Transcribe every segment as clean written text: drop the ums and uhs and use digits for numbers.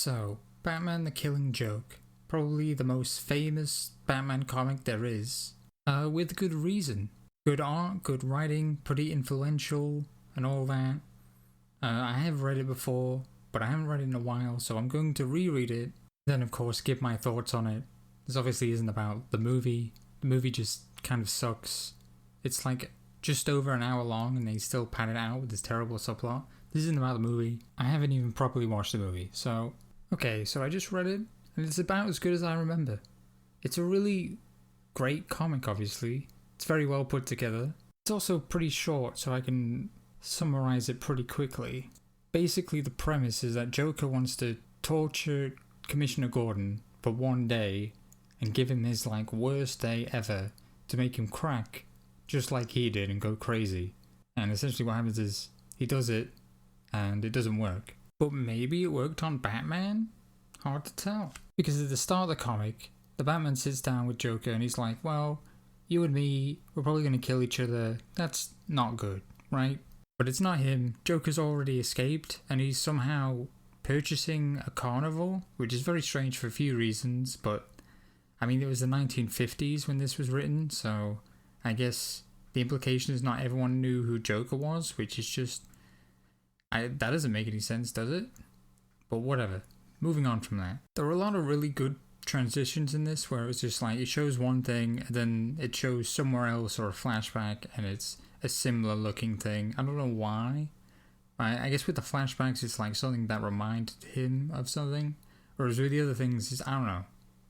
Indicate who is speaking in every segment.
Speaker 1: So, Batman the Killing Joke, probably the most famous Batman comic there is, with good reason. Good art, good writing, pretty influential, and all that. I have read it before, but I haven't read it in a while, so I'm going to reread it, then of course give my thoughts on it. This obviously isn't about the movie. The movie just kind of sucks. It's like just over an hour long and they still pad it out with this terrible subplot. This isn't about the movie. I haven't even properly watched the movie, so... Okay, so I just read it, and it's about as good as I remember. It's a really great comic, obviously. It's very well put together. It's also pretty short, so I can summarize it pretty quickly. Basically, the premise is that Joker wants to torture Commissioner Gordon for one day and give him his, worst day ever to make him crack, just like he did, and go crazy. And essentially what happens is, he does it, and it doesn't work. But maybe it worked on Batman? Hard to tell. Because at the start of the comic, the Batman sits down with Joker and he's like, well, you and me, we're probably going to kill each other. That's not good, right? But it's not him. Joker's already escaped and he's somehow purchasing a carnival, which is very strange for a few reasons, but I mean, it was the 1950s when this was written, so I guess the implication is not everyone knew who Joker was, which is just... that doesn't make any sense, does it? But whatever. Moving on from that. There were a lot of really good transitions in this where it was just it shows one thing and then it shows somewhere else or a flashback and it's a similar looking thing. I don't know why. I guess with the flashbacks it's something that reminded him of something. Whereas with the other things, I don't know.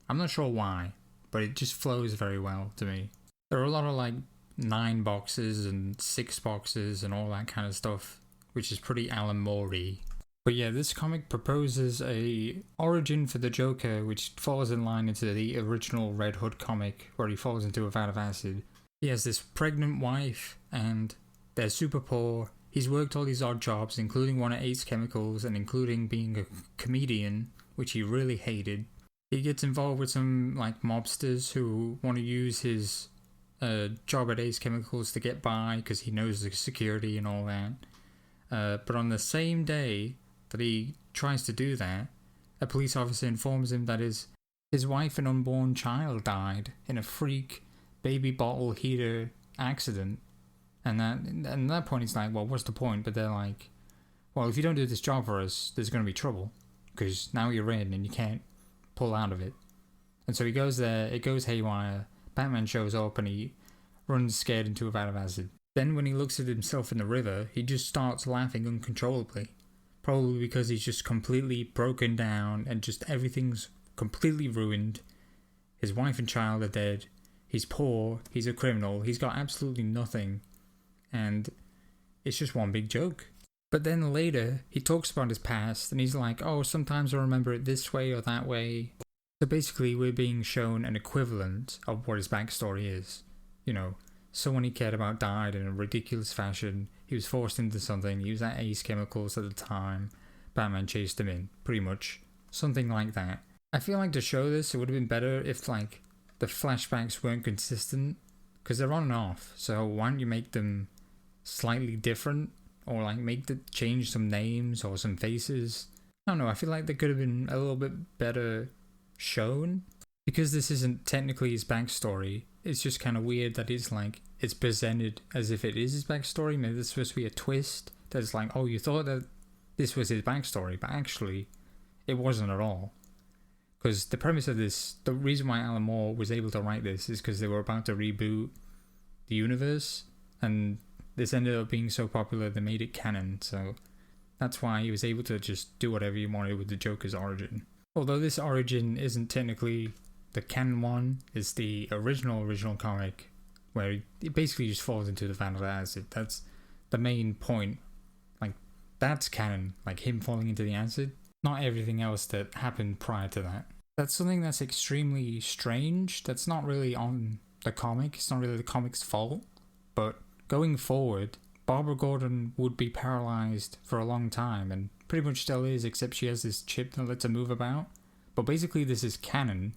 Speaker 1: I'm not sure why, but it just flows very well to me. There are a lot of 9 boxes and 6 boxes and all that kind of stuff, which is pretty Alan Moore-y. But yeah, this comic proposes a origin for the Joker, which falls in line into the original Red Hood comic, where he falls into a vat of acid. He has this pregnant wife, and they're super poor. He's worked all these odd jobs, including one at Ace Chemicals, and including being a comedian, which he really hated. He gets involved with some, mobsters who want to use his job at Ace Chemicals to get by, because he knows the security and all that. But on the same day that he tries to do that, a police officer informs him that his wife and unborn child died in a freak baby bottle heater accident. And at that point he's like, well, what's the point? But they're like, well, if you don't do this job for us, there's going to be trouble. Because now you're in and you can't pull out of it. And so he goes there, it goes haywire, Batman shows up and he runs scared into a vat of acid. Then when he looks at himself in the river, he just starts laughing uncontrollably. Probably because he's just completely broken down and just everything's completely ruined. His wife and child are dead. He's poor. He's a criminal. He's got absolutely nothing. And it's just one big joke. But then later, he talks about his past and he's like, oh, sometimes I remember it this way or that way. So basically, we're being shown an equivalent of what his backstory is. You know, someone he cared about died in a ridiculous fashion. He was forced into something. He was at Ace Chemicals at the time. Batman chased him in, pretty much. Something like that. I feel like to show this, it would have been better if, the flashbacks weren't consistent. Because they're on and off. So why don't you make them slightly different? Or, change some names or some faces? I don't know, I feel like they could have been a little bit better shown. Because this isn't technically his backstory, it's just kind of weird that it's presented as if it is his backstory. Maybe there's supposed to be a twist that's oh, you thought that this was his backstory, but actually it wasn't at all. Because the premise of this, the reason why Alan Moore was able to write this is because they were about to reboot the universe, and this ended up being so popular they made it canon, so that's why he was able to just do whatever he wanted with the Joker's origin. Although this origin isn't technically the canon one, it's the original comic, where it basically just falls into the vat of acid. That's the main point. That's canon, him falling into the acid. Not everything else that happened prior to that. That's something that's extremely strange. That's not really on the comic. It's not really the comic's fault. But going forward, Barbara Gordon would be paralyzed for a long time, and pretty much still is, except she has this chip that lets her move about. But basically this is canon.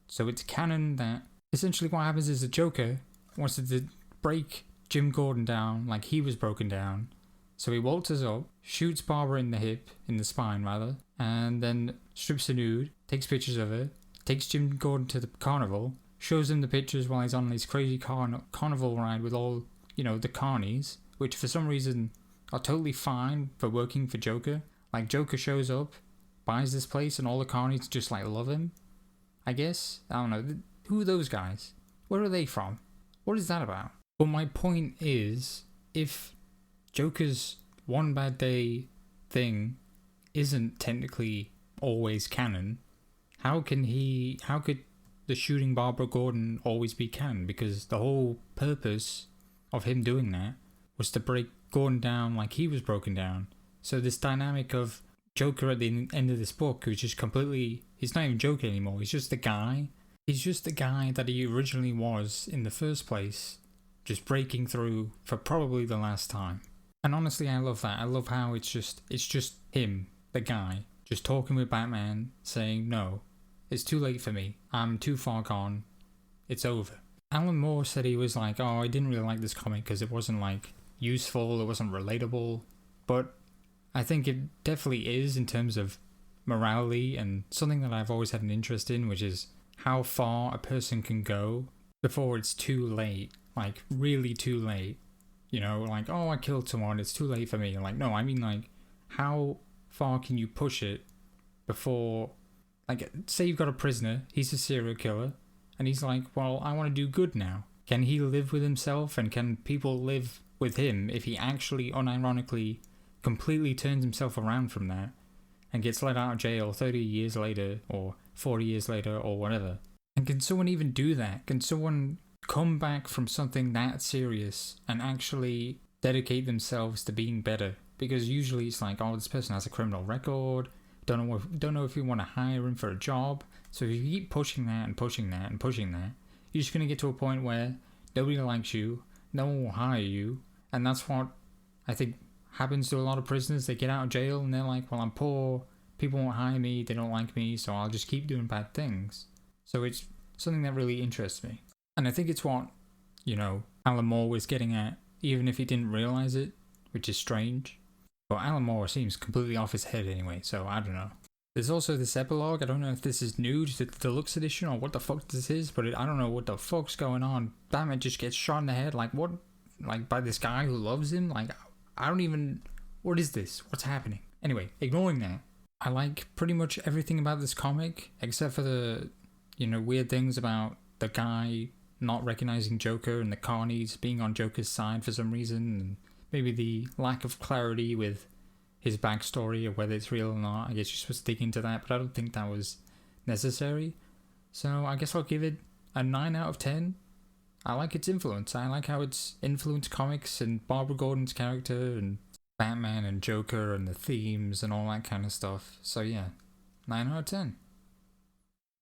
Speaker 1: So it's canon that essentially what happens is the Joker wants to break Jim Gordon down like he was broken down, So he waltzes up, shoots Barbara in the spine rather, and then strips her nude, takes pictures of her, takes Jim Gordon to the carnival, shows him the pictures while he's on this crazy carnival ride with all, the carnies, which for some reason are totally fine for working for Joker. Like, Joker shows up, buys this place, and all the carnies just, love him, I guess. I don't know. Who are those guys? Where are they from? What is that about? But my point is, if Joker's one bad day thing isn't technically always canon, how could the shooting Barbara Gordon always be canon? Because the whole purpose of him doing that was to break Gordon down like he was broken down. So this dynamic of Joker at the end of this book, who's just completely, he's not even Joker anymore, he's just the guy. He's just the guy that he originally was in the first place, just breaking through for probably the last time. And honestly, I love that. I love how it's just him, the guy, just talking with Batman, saying, no, it's too late for me. I'm too far gone. It's over. Alan Moore said he was like, oh, I didn't really like this comic because it wasn't useful, it wasn't relatable. But I think it definitely is in terms of morality and something that I've always had an interest in, which is how far a person can go before it's too late. Like, really too late. Oh, I killed someone, it's too late for me. No, I mean, how far can you push it before, say you've got a prisoner, he's a serial killer, and he's like, well, I want to do good now. Can he live with himself, and can people live with him if he actually, unironically, completely turns himself around from that, and gets let out of jail 30 years later, or 40 years later, or whatever? And can someone even do that? Can someone come back from something that serious and actually dedicate themselves to being better? Because usually it's oh, this person has a criminal record, don't know if you want to hire him for a job. So if you keep pushing that and pushing that and pushing that, you're just going to get to a point where nobody likes you, no one will hire you, and that's what I think happens to a lot of prisoners. They get out of jail and they're like, well, I'm poor, people won't hire me, they don't like me, so I'll just keep doing bad things. So it's something that really interests me. And I think it's what, Alan Moore was getting at, even if he didn't realize it, which is strange. But Alan Moore seems completely off his head anyway, so I don't know. There's also this epilogue. I don't know if this is new to the deluxe edition or what the fuck this is, but I don't know what the fuck's going on. Batman just gets shot in the head, what? By this guy who loves him? I don't even... What is this? What's happening? Anyway, ignoring that, I like pretty much everything about this comic, except for the, weird things about the guy not recognizing Joker and the carnies being on Joker's side for some reason, and maybe the lack of clarity with his backstory or whether it's real or not. I guess you're supposed to dig into that, but I don't think that was necessary. So I guess I'll give it a 9 out of 10. I like its influence. I like how it's influenced comics and Barbara Gordon's character and Batman and Joker and the themes and all that kind of stuff. So yeah, 9 out of 10.